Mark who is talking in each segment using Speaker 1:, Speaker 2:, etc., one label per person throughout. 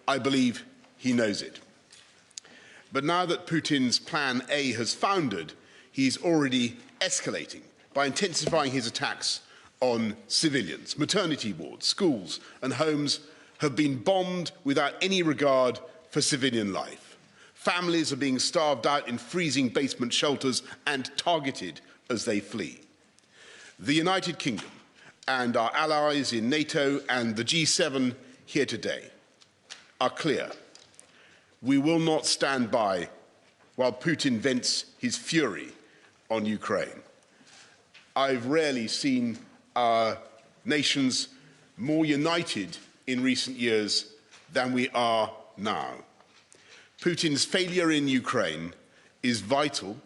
Speaker 1: I believe he knows it. But now that Putin's Plan A has foundered, he's already escalating by intensifying his attacks on civilians. Maternity wards, schools and homes have been bombed without any regard for civilian life. Families are being starved out in freezing basement shelters and targeted as they flee. The United Kingdom and our allies in NATO and the G7 here today are clear. We will not stand by while Putin vents his fury on Ukraine. I've rarely seen our nations more united in recent years than we are now. Putin's failure in Ukraine is vital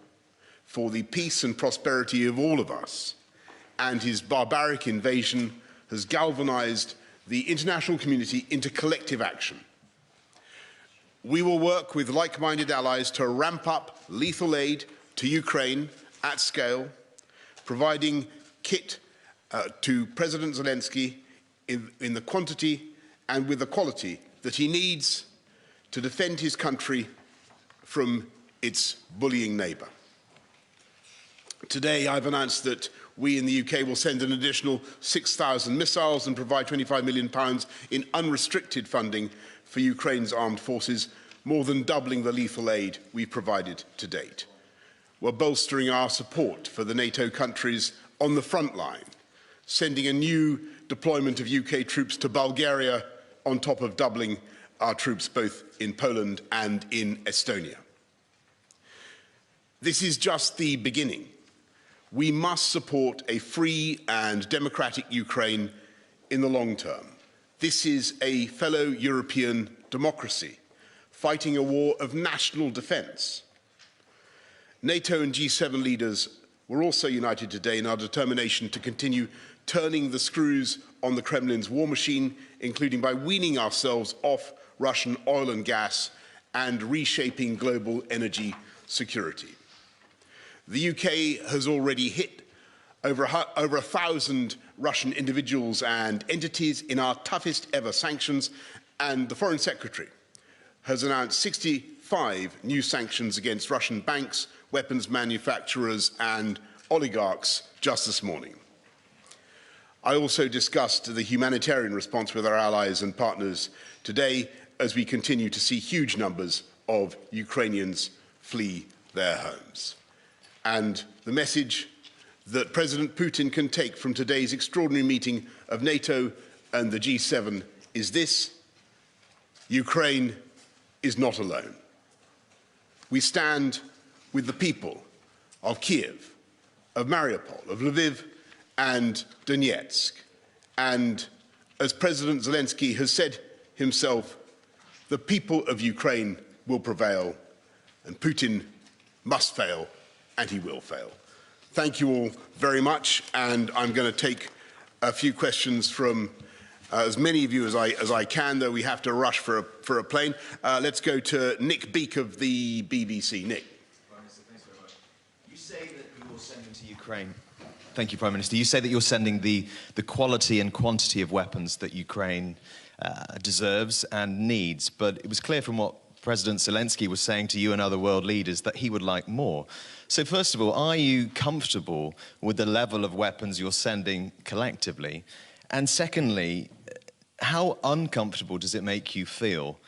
Speaker 1: for the peace and prosperity of all of us, and his barbaric invasion has galvanized the international community into collective action. We will work with like-minded allies to ramp up lethal aid to Ukraine at scale, providing kit to President Zelensky in the quantity and with the quality that he needs to defend his country from its bullying neighbour. Today, I've announced that we in the UK will send an additional 6,000 missiles and provide £25 million in unrestricted funding for Ukraine's armed forces, more than doubling the lethal aid we've provided to date. We're bolstering our support for the NATO countries on the front line, sending a new deployment of UK troops to Bulgaria on top of doubling our troops both in Poland and in Estonia. This is just the beginning. We must support a free and democratic Ukraine in the long term. This is a fellow European democracy fighting a war of national defence. NATO and G7 leaders were also united today in our determination to continue turning the screws on the Kremlin's war machine, including by weaning ourselves off Russian oil and gas and reshaping global energy security. The UK has already hit over 1,000 Russian individuals and entities in our toughest ever sanctions, and the Foreign Secretary has announced 65 new sanctions against Russian banks, weapons manufacturers and oligarchs just this morning. I also discussed the humanitarian response with our allies and partners today as we continue to see huge numbers of Ukrainians flee their homes. And the message that President Putin can take from today's extraordinary meeting of NATO and the G7 is this: Ukraine is not alone. We stand with the people of Kiev, of Mariupol, of Lviv and Donetsk. And as President Zelensky has said himself, the people of Ukraine will prevail, and Putin must fail, and he will fail. Thank you all very much, and I'm going to take a few questions from as many of you as I can, though we have to rush for a plane. Let's go to Nick Beak of the BBC. Nick.
Speaker 2: Prime Minister, thanks very much. You say that you're sending to Ukraine. Thank you, Prime Minister. You say that you're sending the quality and quantity of weapons that Ukraine deserves and needs, but it was clear from what President Zelensky was saying to you and other world leaders that he would like more. So first of all, are you comfortable with the level of weapons you're sending collectively? And secondly, how uncomfortable does it make you feel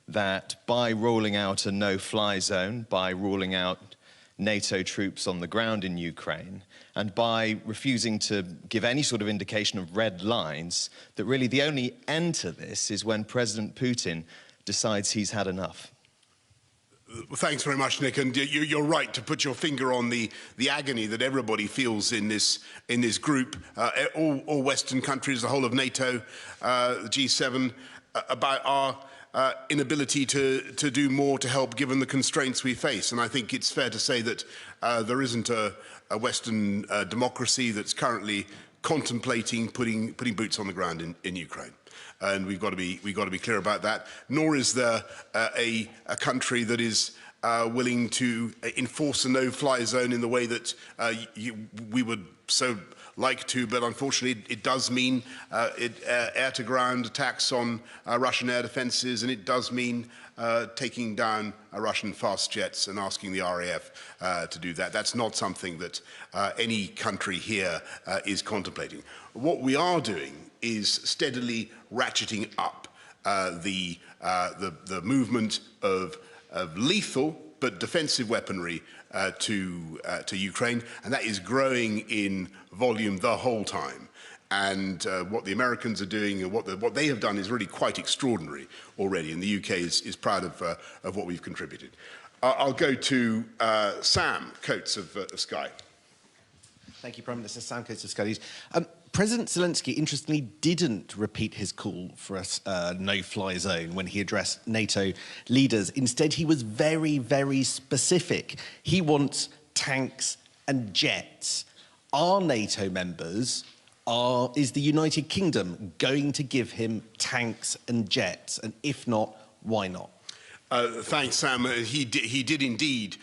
Speaker 2: that by rolling out a no-fly zone, by ruling out NATO troops on the ground in Ukraine, and by refusing to give any sort of indication of red lines, that really the only end to this is when President Putin decides he's had enough?
Speaker 1: Thanks very much, Nick. And you're right to put your finger on the agony that everybody feels in this group, all Western countries, the whole of NATO, the G7, about our inability to do more to help given the constraints we face. And I think it's fair to say that there isn't a Western democracy that's currently contemplating putting boots on the ground in Ukraine. And we've got to be clear about that. Nor is there a country that is willing to enforce a no-fly zone in the way that we would so like to, but unfortunately it does mean air-to-ground attacks on Russian air defences, and it does mean taking down Russian fast jets and asking the RAF to do that. That's not something that any country here is contemplating. What we are doing is steadily ratcheting up the movement of lethal but defensive weaponry to Ukraine, and that is growing in volume the whole time. And what the Americans are doing and what they have done is really quite extraordinary already, and the UK is proud of what we've contributed. I'll go to Sam Coates of Sky.
Speaker 3: Thank you, Prime Minister. Sam Coates of Sky News. President Zelensky, interestingly, didn't repeat his call for a no-fly zone when he addressed NATO leaders. Instead, he was very, very specific. He wants tanks and jets. Are NATO members, is the United Kingdom going to give him tanks and jets? And if not, why not?
Speaker 1: Thanks, Sam. He did indeed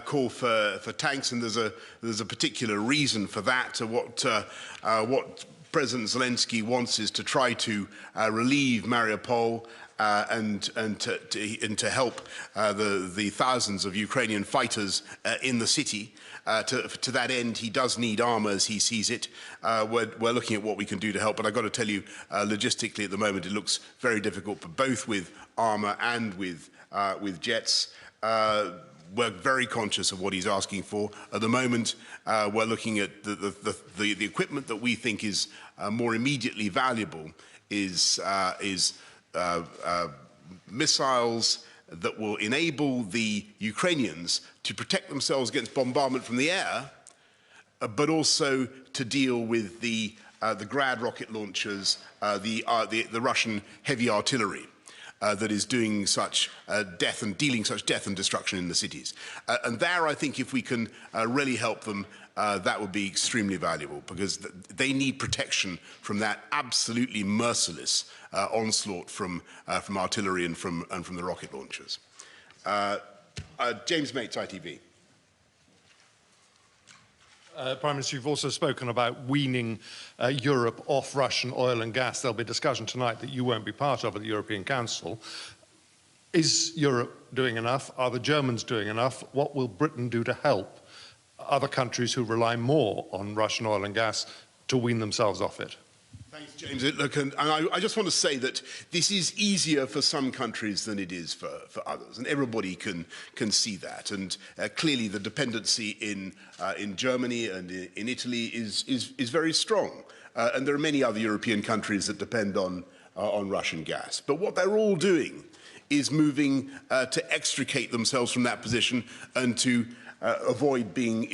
Speaker 1: call for tanks, and there's a particular reason for that. What President Zelensky wants is to try to relieve Mariupol and to help the thousands of Ukrainian fighters in the city. To that end, he does need armour as he sees it. We're looking at what we can do to help, but I've got to tell you, logistically at the moment, it looks very difficult, but both with armour and with jets. We're very conscious of what he's asking for. At the moment, we're looking at the equipment that we think is more immediately valuable is missiles that will enable the Ukrainians to protect themselves against bombardment from the air, but also to deal with the Grad rocket launchers, the Russian heavy artillery. That is doing such death and dealing such death and destruction in the cities. And there, I think, if we can really help them, that would be extremely valuable, because they need protection from that absolutely merciless onslaught from artillery and from the rocket launchers. James Mates, ITV.
Speaker 4: Prime Minister, you've also spoken about weaning Europe off Russian oil and gas. There'll be a discussion tonight that you won't be part of at the European Council. Is Europe doing enough? Are the Germans doing enough? What will Britain do to help other countries who rely more on Russian oil and gas to wean themselves off it?
Speaker 1: Thanks, James. Look, and I just want to say that this is easier for some countries than it is for others, and everybody can see that. And clearly, the dependency in Germany and in Italy is very strong, and there are many other European countries that depend on Russian gas. But what they're all doing is moving to extricate themselves from that position and to avoid being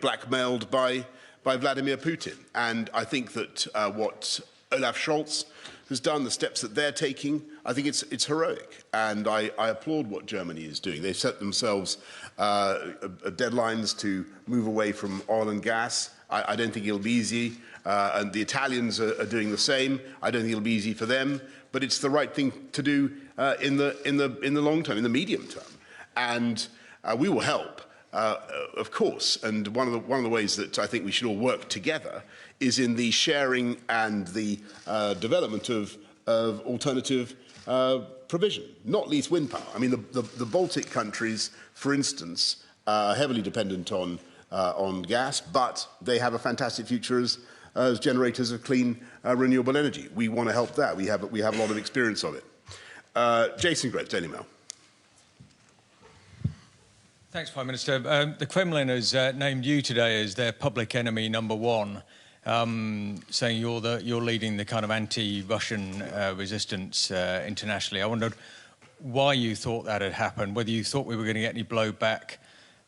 Speaker 1: blackmailed by Vladimir Putin. And I think that what Olaf Scholz has done, the steps that they're taking, I think it's heroic. And I applaud what Germany is doing. They've set themselves deadlines to move away from oil and gas. I don't think it'll be easy. And the Italians are doing the same. I don't think it'll be easy for them. But it's the right thing to do in the long term, in the medium term. And we will help. Of course, and one of the ways that I think we should all work together is in the sharing and the development of alternative provision, not least wind power. I mean, the Baltic countries, for instance, are heavily dependent on gas, but they have a fantastic future as generators of clean renewable energy. We want to help that. We have a lot of experience of it. Jason Gretz, Daily Mail.
Speaker 5: Thanks, Prime Minister. The Kremlin has named you today as their public enemy #1, saying you're leading the kind of anti-Russian resistance internationally. I wondered why you thought that had happened, whether you thought we were going to get any blowback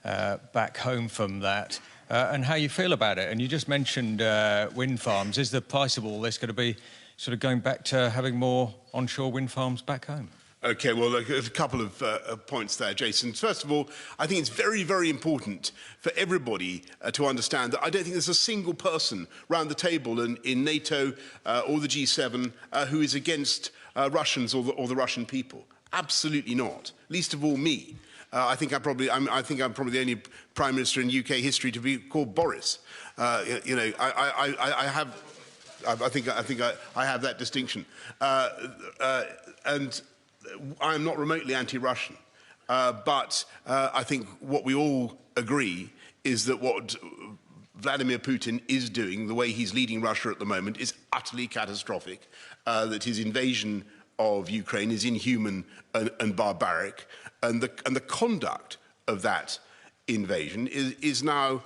Speaker 5: back home from that, and how you feel about it. And you just mentioned wind farms. Is the price of all this going to be sort of going back to having more onshore wind farms back home?
Speaker 1: Okay, well, look, there's a couple of points there, Jason. First of all, I think it's very, very important for everybody to understand that I don't think there's a single person round the table in NATO or the G7 who is against Russians or the Russian people. Absolutely not, least of all me. I think I'm probably the only Prime Minister in UK history to be called Boris. You know, I have that distinction, and I'm not remotely anti-Russian. But I think what we all agree is that what Vladimir Putin is doing, the way he's leading Russia at the moment, is utterly catastrophic, that his invasion of Ukraine is inhuman and barbaric, and the conduct of that invasion is now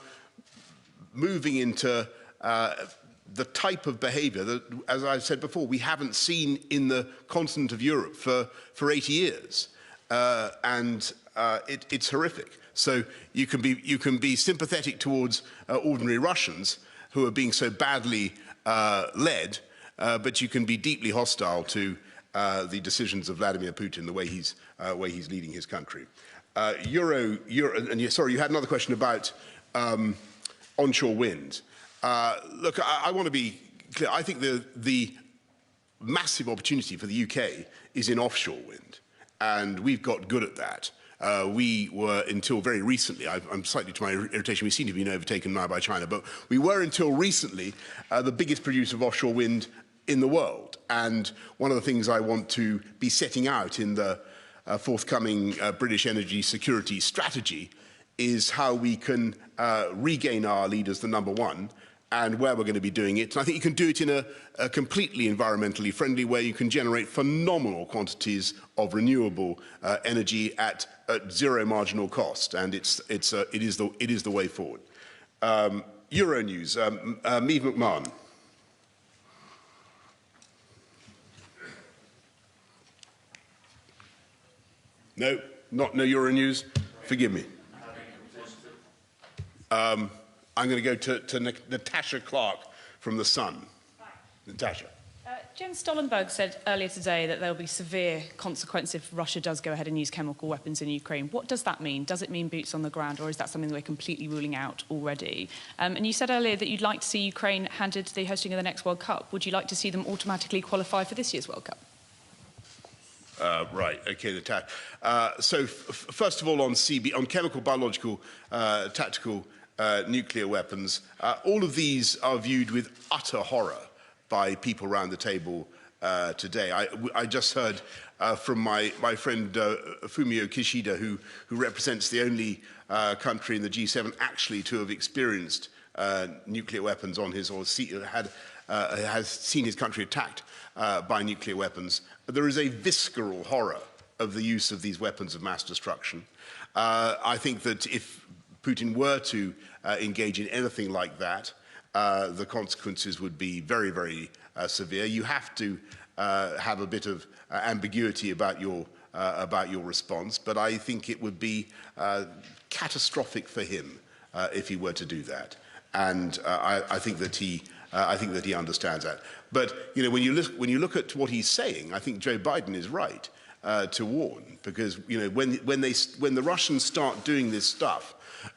Speaker 1: moving into the type of behavior that, as I said before, we haven't seen in the continent of Europe for 80 years. It's horrific. So you can be sympathetic towards ordinary Russians who are being so badly led, but you can be deeply hostile to the decisions of Vladimir Putin, the way he's leading his country. And sorry, you had another question about onshore wind. Look, I want to be clear. I think the massive opportunity for the UK is in offshore wind, and we've got good at that. We were, until very recently, I'm slightly to my irritation, we seem to be overtaken now by China, but we were until recently the biggest producer of offshore wind in the world. And one of the things I want to be setting out in the forthcoming British energy security strategy is how we can regain our lead as the number one, and where we're going to be doing it. And I think you can do it in a completely environmentally friendly way. You can generate phenomenal quantities of renewable energy at zero marginal cost, and it is the way forward. Euronews, Meave McMahon. No Euronews. Forgive me. I'm going to go to Natasha Clark from The Sun. Natasha.
Speaker 6: Jens Stoltenberg said earlier today that there will be severe consequences if Russia does go ahead and use chemical weapons in Ukraine. What does that mean? Does it mean boots on the ground, or is that something that we're completely ruling out already? And you said earlier that you'd like to see Ukraine handed the hosting of the next World Cup. Would you like to see them automatically qualify for this year's World Cup?
Speaker 1: Right, okay, Natasha. So first of all, on chemical, biological, tactical nuclear weapons, all of these are viewed with utter horror by people around the table today. I just heard from my friend Fumio Kishida, who represents the only country in the G7 actually to have experienced nuclear weapons on his, or has seen his country attacked by nuclear weapons. There is a visceral horror of the use of these weapons of mass destruction. I think that if Putin were to engage in anything like that, the consequences would be very, very severe. You have to have a bit of ambiguity about your response, but I think it would be catastrophic for him if he were to do that, and I think that he understands that. But you know, when you look at what he's saying, I think Joe Biden is right to warn, because you know, when the Russians start doing this stuff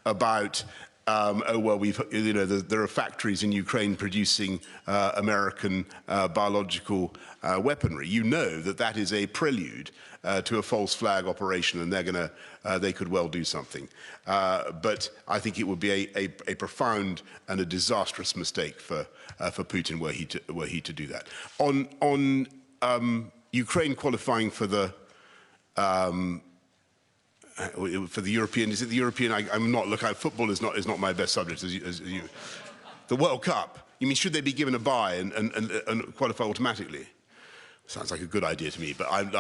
Speaker 1: about oh well, there are factories in Ukraine producing American biological weaponry. You know that is a prelude to a false flag operation, and they could well do something. But I think it would be a profound and a disastrous mistake for Putin were he to do that. On Ukraine qualifying for the European, is it the European? I'm not. Look, football is not my best subject. As you, the World Cup. You mean should they be given a bye and qualify automatically? Sounds like a good idea to me, but I'm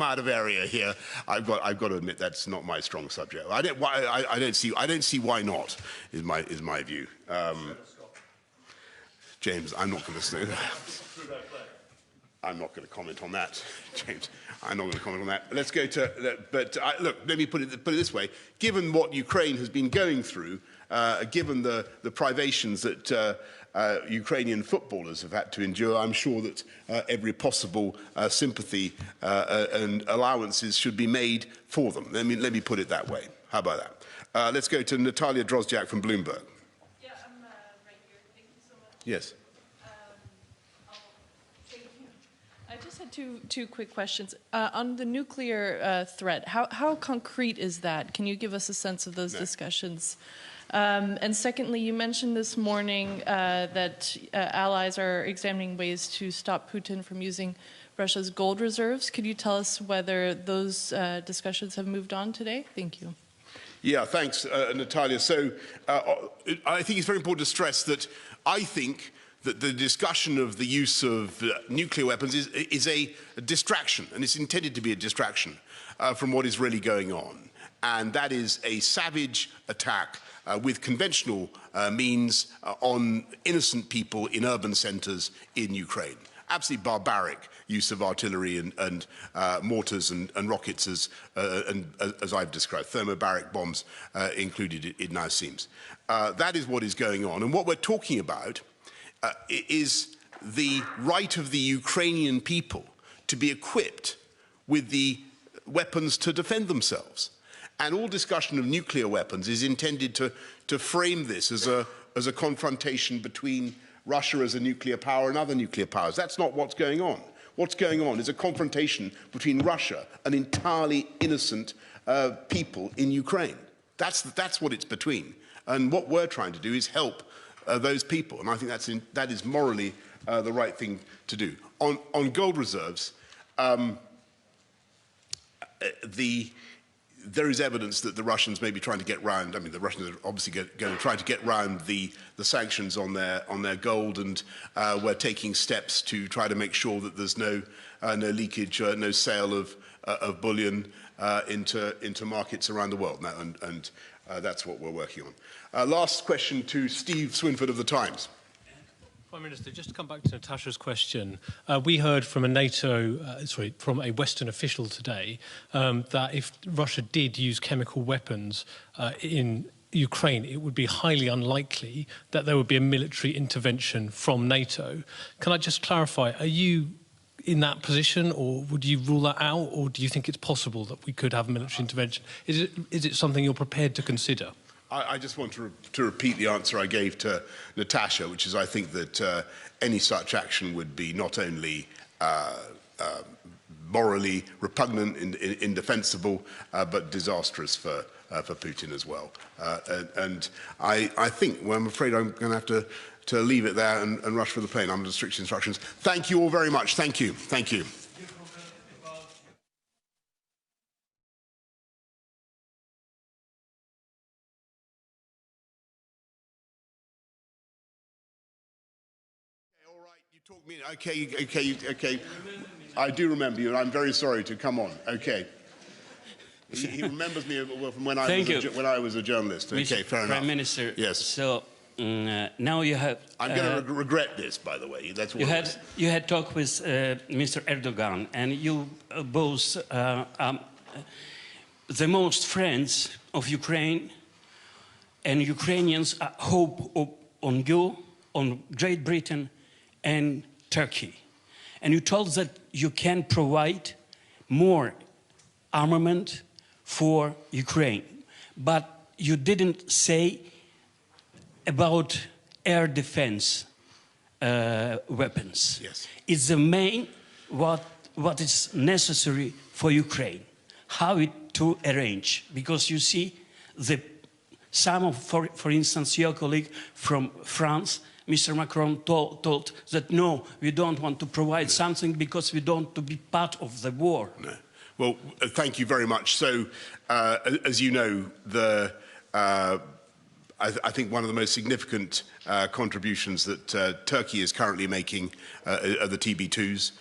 Speaker 1: out of area here. I've got to admit that's not my strong subject. I don't see why not. Is my view. James, I'm not going to say that. I'm not going to comment on that, James. I'm not going to comment on that. Let's go to, look, let me put it this way. Given what Ukraine has been going through, given the privations that Ukrainian footballers have had to endure, I'm sure that every possible sympathy and allowances should be made for them. Let me put it that way. How about that? Let's go to Natalia Drozdiak from Bloomberg.
Speaker 6: Yeah, I'm right here. Thank you so much.
Speaker 1: Yes.
Speaker 6: I just had
Speaker 7: two quick questions. On the nuclear threat, how concrete is that? Can you give us a sense of those discussions? And secondly, you mentioned this morning that allies are examining ways to stop Putin from using Russia's gold reserves. Could you tell us whether those discussions have moved on today? Thank you.
Speaker 1: Yeah, thanks, Natalia. So I think it's very important to stress that I think that the discussion of the use of nuclear weapons is a distraction, and it's intended to be a distraction from what is really going on. And that is a savage attack with conventional means on innocent people in urban centers in Ukraine. Absolutely barbaric use of artillery and mortars and rockets, as I've described, thermobaric bombs included, it now seems. That is what is going on. And what we're talking about is the right of the Ukrainian people to be equipped with the weapons to defend themselves. And all discussion of nuclear weapons is intended to frame this as a confrontation between Russia as a nuclear power and other nuclear powers. That's not what's going on. What's going on is a confrontation between Russia and entirely innocent people in Ukraine. That's what it's between. And what we're trying to do is help those people. And I think that is morally the right thing to do. On gold reserves, there is evidence that the Russians may be trying to get round. I mean, the Russians are obviously going to try to get round the sanctions on their gold, and we're taking steps to try to make sure that there's no leakage, no sale of bullion into markets around the world. Now, and that's what we're working on. Last question to Steve Swinford of the Times.
Speaker 8: Prime Minister, just to come back to Natasha's question, we heard from from a Western official today that if Russia did use chemical weapons in Ukraine, it would be highly unlikely that there would be a military intervention from NATO. Can I just clarify, are you in that position, or would you rule that out, or do you think it's possible that we could have military intervention? Is it something you're prepared to consider?
Speaker 1: I just want to repeat the answer I gave to Natasha, which is I think that any such action would be not only morally repugnant, indefensible, but disastrous for Putin as well. And I think, well, I'm afraid I'm going to have to leave it there and rush for the plane. I'm under strict instructions. Thank you all very much. Thank you. Thank you. Talk me. Okay. I do remember you, and I'm very sorry to come on. Okay. He remembers me from when I was a journalist. Okay, fair enough.
Speaker 9: Prime Minister.
Speaker 1: Yes.
Speaker 9: So now you have.
Speaker 1: I'm going to regret this, by the way. That's what
Speaker 9: you had talked with Mr. Erdogan, and you both the most friends of Ukraine, and Ukrainians hope on you, on Great Britain, and Turkey. And you told that you can provide more armament for Ukraine. But you didn't say about air defense weapons.
Speaker 1: Yes.
Speaker 9: It's the main what is necessary for Ukraine. How it to arrange? Because you see, some of, for instance, your colleague from France, Mr. Macron told that no, we don't want to provide something because we don't want to be part of the war.
Speaker 1: No. Well, thank you very much. So, as you know, I think one of the most significant contributions that Turkey is currently making are the TB2s,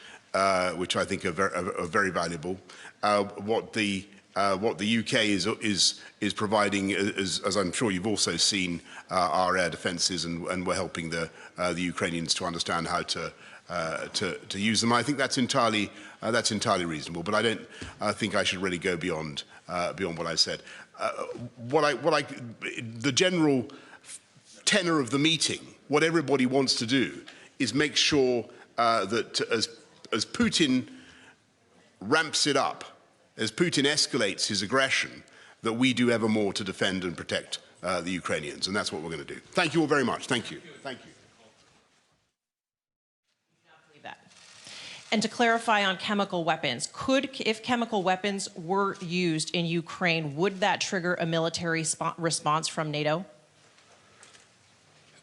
Speaker 1: which I think are very valuable. What the UK is providing, as I'm sure you've also seen, our air defences, and we're helping the Ukrainians to understand how to use them. I think that's entirely reasonable, but I don't think I should really go beyond what I said. The general tenor of the meeting, what everybody wants to do, is make sure that as Putin ramps it up, as Putin escalates his aggression, that we do ever more to defend and protect the Ukrainians, and that's what we're going to do. Thank you all very much. Thank you. Thank you.
Speaker 10: And to clarify on chemical weapons, if chemical weapons were used in Ukraine, would that trigger a military response from NATO?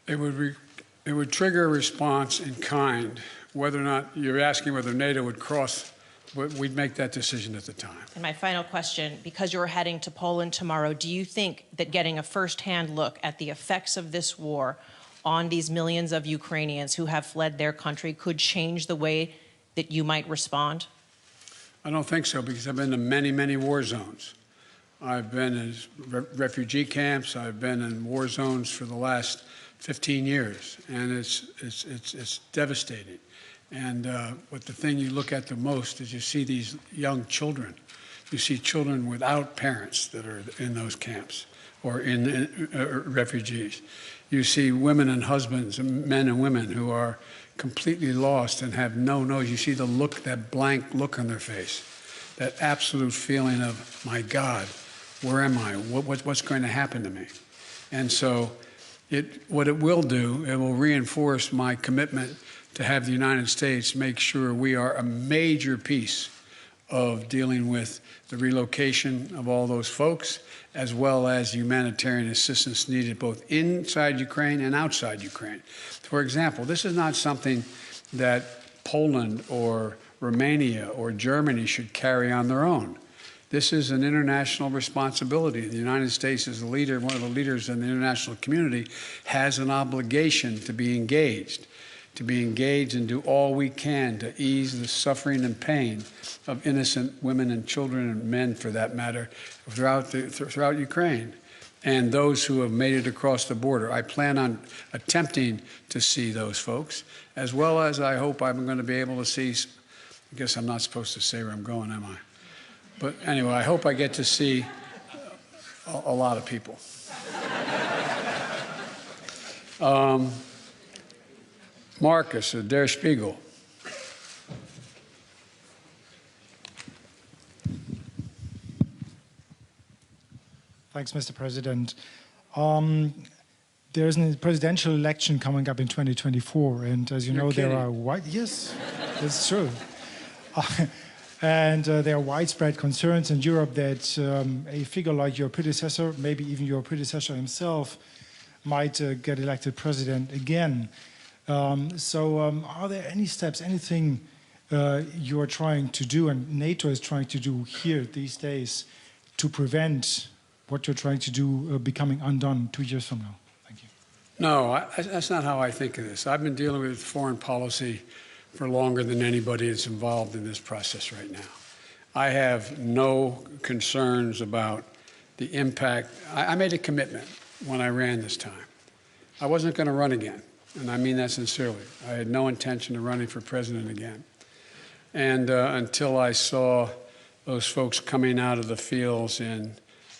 Speaker 11: It would trigger a response in kind. Whether or not you're asking whether NATO would cross, we'd make that decision at the time.
Speaker 10: And my final question, because you're heading to Poland tomorrow, do you think that getting a first-hand look at the effects of this war on these millions of Ukrainians who have fled their country could change the way that you might respond?
Speaker 11: I don't think so, because I've been to many, many war zones. I've been in refugee camps. I've been in war zones for the last 15 years, and it's devastating. And but the thing you look at the most is you see these young children. You see children without parents that are in those camps or in refugees. You see women and husbands, men and women who are completely lost and have no nose. You see the look, that blank look on their face, that absolute feeling of, my God, where am I? What's going to happen to me? And so what it will do, it will reinforce my commitment to have the United States make sure we are a major piece of dealing with the relocation of all those folks, as well as humanitarian assistance needed both inside Ukraine and outside Ukraine. For example, this is not something that Poland or Romania or Germany should carry on their own. This is an international responsibility. The United States, as a leader, one of the leaders in the international community, has an obligation to be engaged and do all we can to ease the suffering and pain of innocent women and children and men, for that matter, throughout Ukraine, and those who have made it across the border. I plan on attempting to see those folks, as well as I hope I'm going to be able to see, I guess I'm not supposed to say where I'm going, am I? But anyway, I hope I get to see a lot of people. Marcus, Der Spiegel.
Speaker 12: Thanks, Mr. President. There's a presidential election coming up in 2024, and as you know, there are yes, that's true. And there are widespread concerns in Europe that a figure like your predecessor, maybe even your predecessor himself, might get elected president again. Are there any steps, anything you are trying to do and NATO is trying to do here these days to prevent what you're trying to do becoming undone 2 years from now? Thank you.
Speaker 11: No, that's not how I think of this. I've been dealing with foreign policy for longer than anybody that's involved in this process right now. I have no concerns about the impact. I made a commitment when I ran this time. I wasn't going to run again, and I mean that sincerely. I had no intention of running for president again. And until I saw those folks coming out of the fields in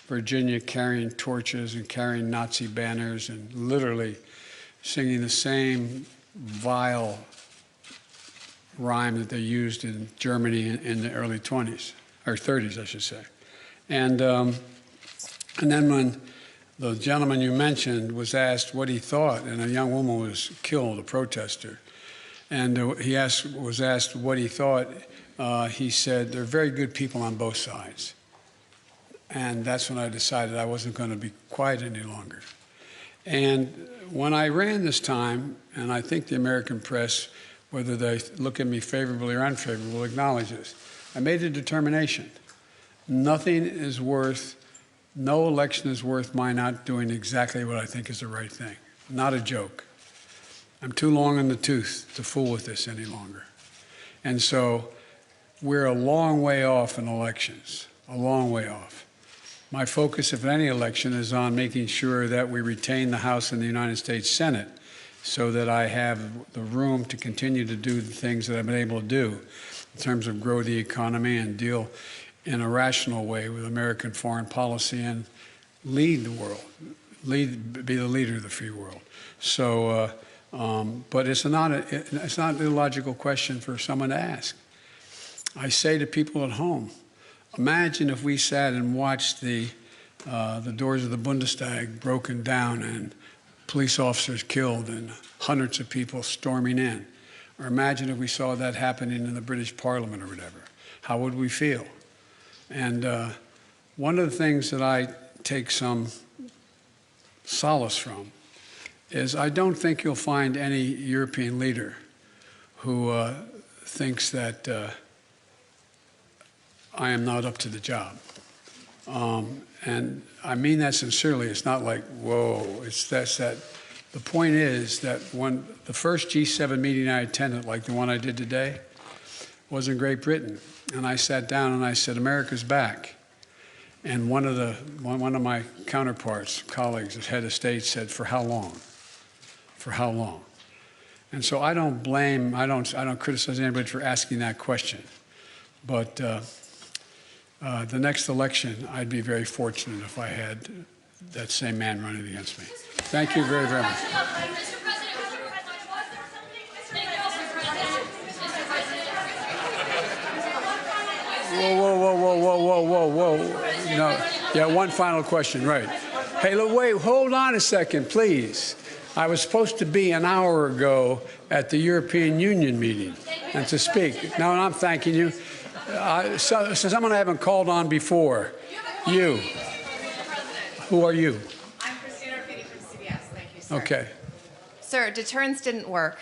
Speaker 11: Virginia carrying torches and carrying Nazi banners and literally singing the same vile rhyme that they used in Germany in the early 20s, or 30s, I should say. And then when the gentleman you mentioned was asked what he thought, and a young woman was killed, a protester, and he was asked what he thought, he said, "They're very good people on both sides." And that's when I decided I wasn't going to be quiet any longer. And when I ran this time, and I think the American press, whether they look at me favorably or unfavorably, will acknowledge this, I made a determination. Nothing is worth, no election is worth my not doing exactly what I think is the right thing. Not a joke. I'm too long in the tooth to fool with this any longer. And so we're a long way off in elections, a long way off. My focus, if any election, is on making sure that we retain the House and the United States Senate so that I have the room to continue to do the things that I've been able to do in terms of grow the economy and deal in a rational way with American foreign policy and lead the world, be the leader of the free world. So, but it's not an illogical question for someone to ask. I say to people at home, imagine if we sat and watched the doors of the Bundestag broken down and police officers killed and hundreds of people storming in. Or imagine if we saw that happening in the British Parliament or whatever. How would we feel? And one of the things that I take some solace from is I don't think you'll find any European leader who thinks that I am not up to the job. And I mean that sincerely. It's not like, whoa, it's that. The point is that when the first G7 meeting I attended, like the one I did today, was in Great Britain. And I sat down and I said, America's back. And one of my counterparts, colleagues, the head of state, said, for how long? For how long? And so I don't blame, I don't criticize anybody for asking that question. But the next election, I'd be very fortunate if I had that same man running against me. Thank you very, very much. Whoa. No. Yeah, one final question, right. Hey, look, wait, hold on a second, please. I was supposed to be an hour ago at the European Union meeting and to speak. No, I'm thanking you. So someone I haven't called on before. You. Who are you?
Speaker 13: I'm Christina Rafidi from CBS. Thank you, sir.
Speaker 11: Okay.
Speaker 13: Sir, deterrence didn't work.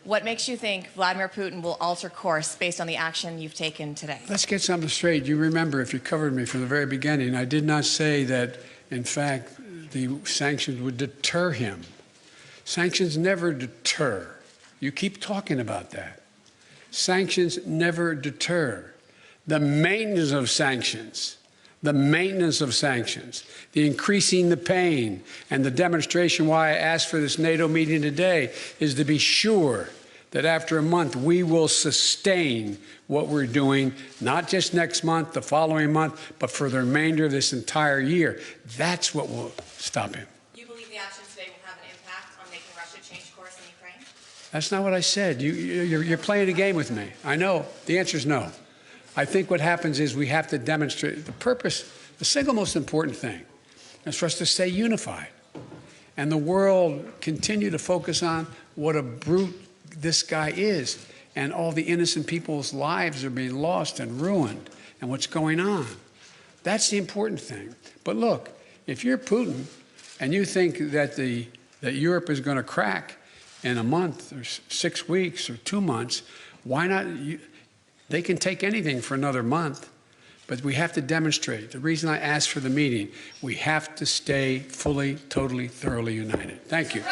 Speaker 13: What makes you think Vladimir Putin will alter course based on the action you've taken today?
Speaker 11: Let's get something straight. You remember, if you covered me from the very beginning, I did not say that, in fact, the sanctions would deter him. Sanctions never deter. You keep talking about that. Sanctions never deter. The maintenance of sanctions, the increasing the pain, and the demonstration why I asked for this NATO meeting today is to be sure that after a month we will sustain what we're doing, not just next month, the following month, but for the remainder of this entire year. That's what will stop him.
Speaker 13: You believe the actions today will have an impact on making Russia change course in Ukraine?
Speaker 11: That's not what I said. You're playing a game with me. I know. The answer is no. I think what happens is we have to demonstrate the purpose. The single most important thing is for us to stay unified. And the world continue to focus on what a brute this guy is. And all the innocent people's lives are being lost and ruined and what's going on. That's the important thing. But look, if you're Putin and you think that that Europe is going to crack in a month or 6 weeks or 2 months, why not? They can take anything for another month, but we have to demonstrate. The reason I asked for the meeting, we have to stay fully, totally, thoroughly united. Thank you.